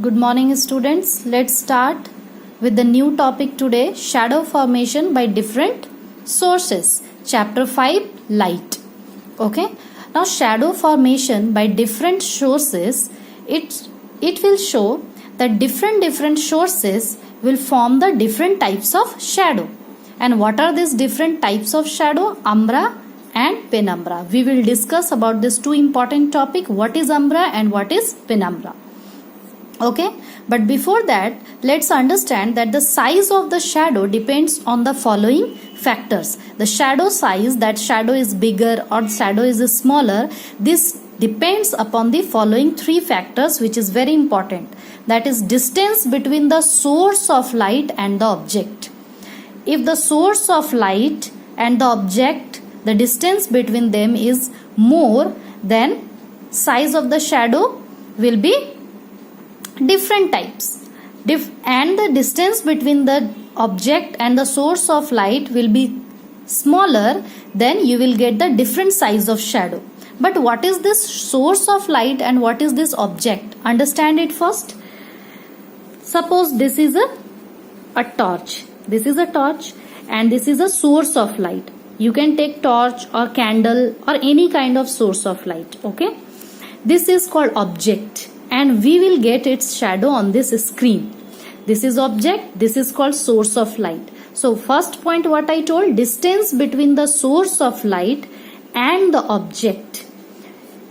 Good morning, students. Let's start with the new topic today, shadow formation by different sources. Chapter 5, light. Okay. Now, shadow formation by different sources, it will show that different sources will form the different types of shadow. And what are these different types of shadow? Umbra and penumbra. We will discuss about these two important topic, what is umbra and what is penumbra. Okay, but before that, let's understand that the size of the shadow depends on the following factors. The shadow size, that shadow is bigger or shadow is smaller, this depends upon the following three factors, which is very important. That is distance between the source of light and the object. If the source of light and the object, the distance between them is more, then size of the shadow will be different types, and the distance between the object and the source of light will be smaller, then you will get the different size of shadow. But what is this source of light and what is this object? Understand it first. Suppose this is a torch. This is a torch and this is a source of light. You can take torch or candle or any kind of source of light. Okay, this is called object, and we will get its shadow on this screen. This is object, this is called source of light. So first point what I told, distance between the source of light and the object.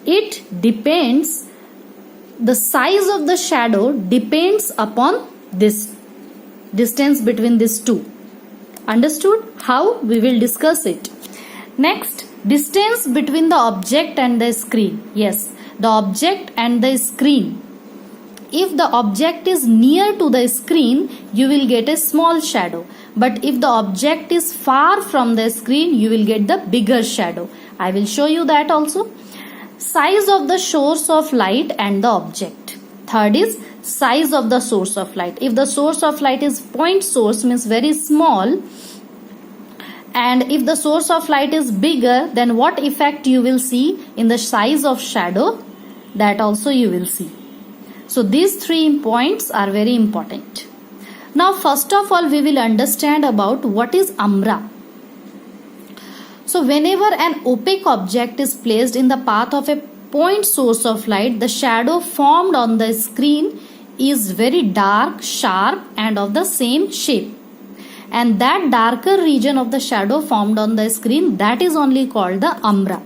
It depends, the size of the shadow depends upon this distance between these two. Understood? How? We will discuss it. Next, distance between the object and the screen. Yes, the object and the screen. If the object is near to the screen, you will get a small shadow. But if the object is far from the screen, you will get the bigger shadow. I will show you that also. Size of the source of light and the object. Third is size of the source of light. If the source of light is point source, means very small, and if the source of light is bigger, then what effect you will see in the size of shadow, that also you will see. So these 3 points are very important. Now first of all, we will understand about what is umbra. So whenever an opaque object is placed in the path of a point source of light, the shadow formed on the screen is very dark, sharp and of the same shape. And that darker region of the shadow formed on the screen, that is only called the umbra.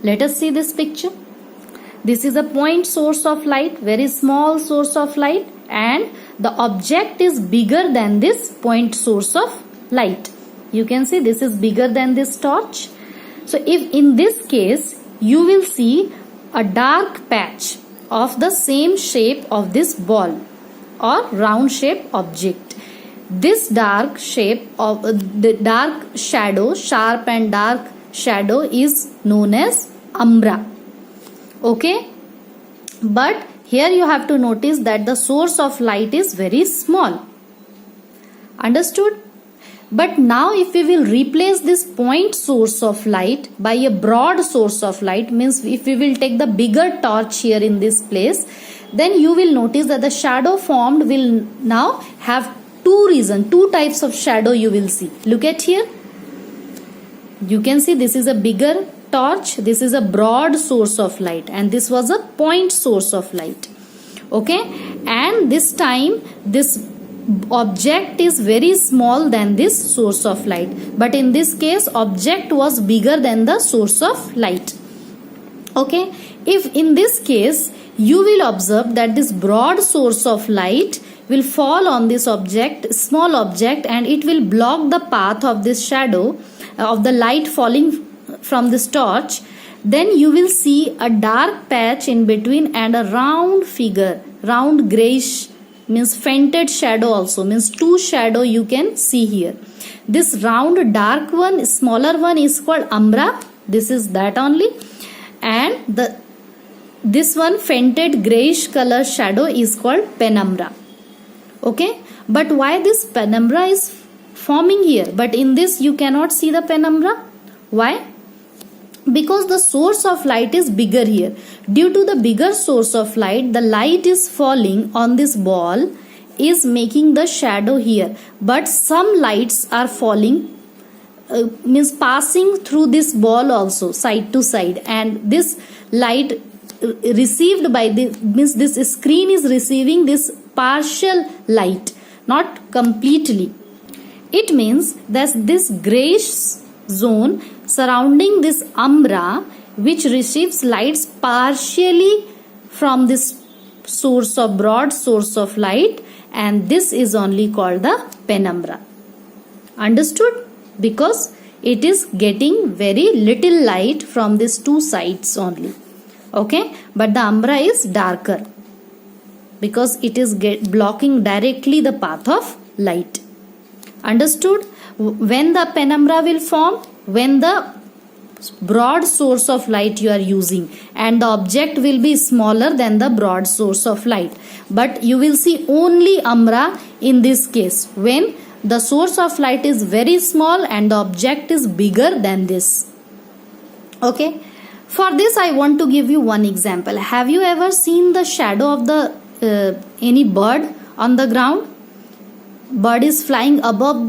Let us see this picture. This is a point source of light, very small source of light, and the object is bigger than this point source of light. You can see this is bigger than this torch. So if in this case, you will see a dark patch of the same shape of this ball or round shape object. This dark shape of the dark shadow, sharp and dark shadow, is known as umbra. Okay, but here you have to notice that the source of light is very small. Understood? But now if we will replace this point source of light by a broad source of light, means if we will take the bigger torch here in this place, then you will notice that the shadow formed will now have two types of shadow you will see. Look at here. You can see this is a bigger torch, this is a broad source of light, and this was a point source of light. Okay, and this time this object is very small than this source of light, but in this case object was bigger than the source of light. Okay, if in this case you will observe that this broad source of light will fall on this object, small object, and it will block the path of this shadow of the light falling from this torch, then you will see a dark patch in between and a round figure, round grayish, means fainted shadow also, means 2 shadow you can see here. This round dark one, smaller one is called umbra. This is that only, and this one fainted grayish color shadow is called penumbra. Okay, but why this penumbra is forming here, but in this you cannot see the penumbra? Why? because the source of light is bigger here. Due to the bigger source of light, the light is falling on this ball is making the shadow here, but some lights are falling means passing through this ball also side to side, and this light received by this means this screen is receiving this partial light, not completely. It means that this grayish zone surrounding this umbra which receives lights partially from this source of broad source of light, and this is only called the penumbra. Understood? Because it is getting very little light from these two sides only. Okay, but the umbra is darker because it is blocking directly the path of light. Understood? When the penumbra will form? When the broad source of light you are using and the object will be smaller than the broad source of light. But you will see only umbra in this case when the source of light is very small and the object is bigger than this. Okay. For this I want to give you one example. Have you ever seen the shadow of the any bird on the ground? Bird is flying above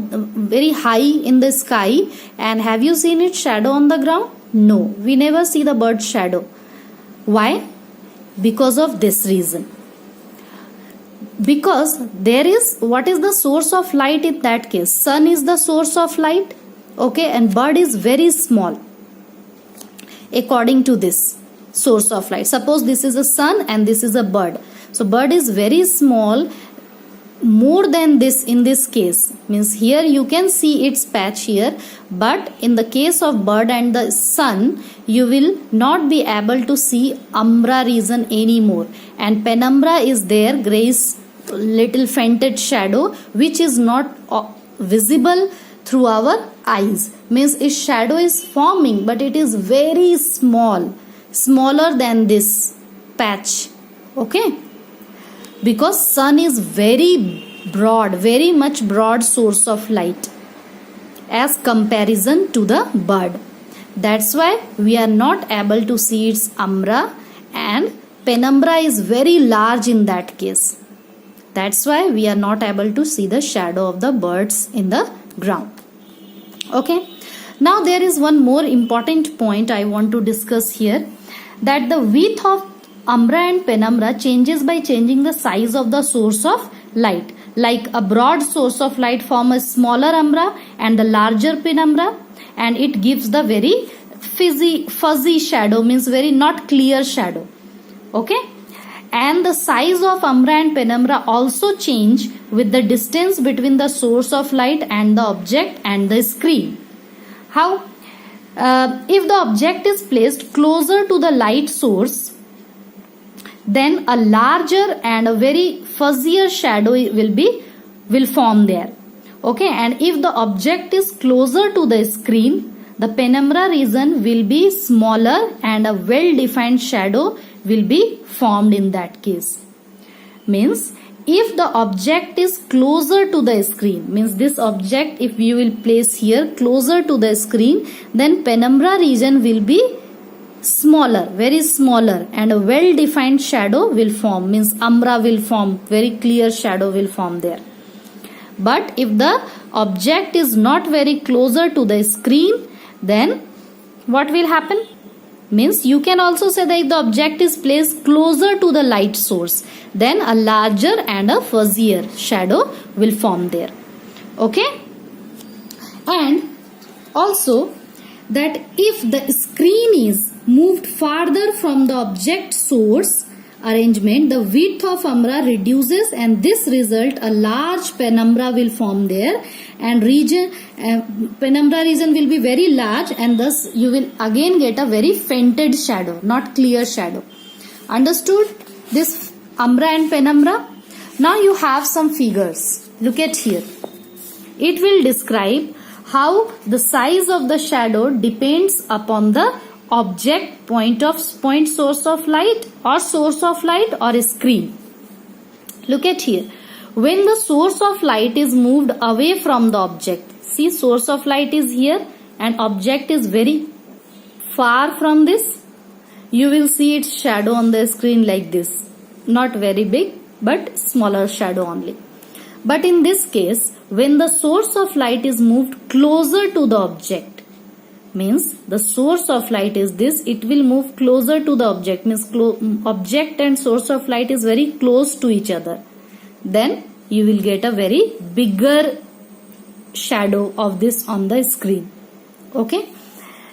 very high in the sky, and have you seen its shadow on the ground? No, we never see the bird's shadow. Why? Because of this reason. Because there is, what is the source of light in that case? Sun is the source of light. Okay, and bird is very small according to this source of light. Suppose this is a sun and this is a bird. So bird is very small, more than this in this case. Means here you can see its patch here, but in the case of bird and the sun, you will not be able to see umbra region anymore. And penumbra is there, grayish little fainted shadow, which is not visible through our eyes. Means its shadow is forming, but it is very small, smaller than this patch. Okay, because sun is very broad, very much broad source of light as comparison to the bird. That's why we are not able to see its umbra, and penumbra is very large in that case. That's why we are not able to see the shadow of the birds in the ground. Okay. Now there is one more important point I want to discuss here, that the width of umbra and penumbra changes by changing the size of the source of light. Like a broad source of light form a smaller umbra and the larger penumbra, and it gives the very fuzzy shadow, means very not clear shadow. Okay. And the size of umbra and penumbra also change with the distance between the source of light and the object and the screen. How? If the object is placed closer to the light source, then a larger and a very fuzzier shadow will form there. Okay, and if the object is closer to the screen, the penumbra region will be smaller and a well-defined shadow will be formed in that case. Means if the object is closer to the screen, means this object if you will place here closer to the screen, then penumbra region will be smaller, very smaller, and a well-defined shadow will form, means umbra will form, very clear shadow will form there. But if the object is not very closer to the screen, then what will happen? Means you can also say that if the object is placed closer to the light source, then a larger and a fuzzier shadow will form there. Okay. And also that if the screen is moved farther from the object source arrangement, the width of umbra reduces, and this result a large penumbra will form there, and penumbra region will be very large, and thus you will again get a very fainted shadow, not clear shadow. Understood this umbra and penumbra? Now you have some figures. Look at here. It will describe how the size of the shadow depends upon the object point source of light or source of light or a screen. Look at here. When the source of light is moved away from the object, see source of light is here and object is very far from this, you will see its shadow on the screen like this. Not very big, but smaller shadow only. But in this case, when the source of light is moved closer to the object, means the source of light is this, it will move closer to the object, means object and source of light is very close to each other. Then you will get a very bigger shadow of this on the screen. Okay.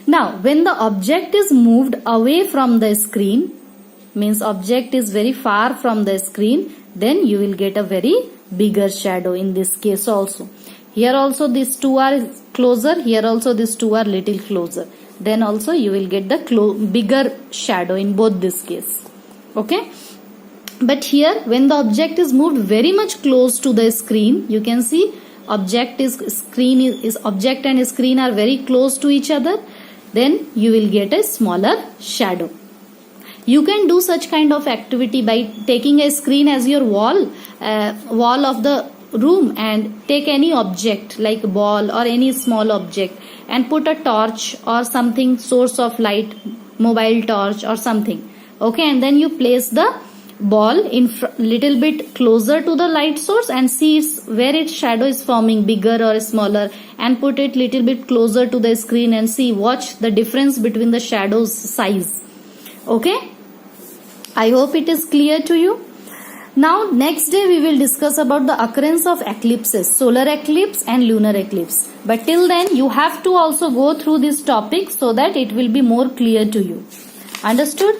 Now, when the object is moved away from the screen, means object is very far from the screen, then you will get a very bigger shadow in this case also. Here also these two are closer, here also these two are little closer. Then also you will get the bigger shadow in both this case. Okay. But here when the object is moved very much close to the screen, you can see object and screen are very close to each other. Then you will get a smaller shadow. You can do such kind of activity by taking a screen as your wall of the room, and take any object like ball or any small object and put a torch or something, source of light, mobile torch or something. Okay, and then you place the ball in little bit closer to the light source and see where its shadow is forming, bigger or smaller, and put it little bit closer to the screen and see, watch the difference between the shadow's size. Okay, I hope it is clear to you. Now next day we will discuss about the occurrence of eclipses, solar eclipse and lunar eclipse. But till then you have to also go through this topic so that it will be more clear to you. Understood?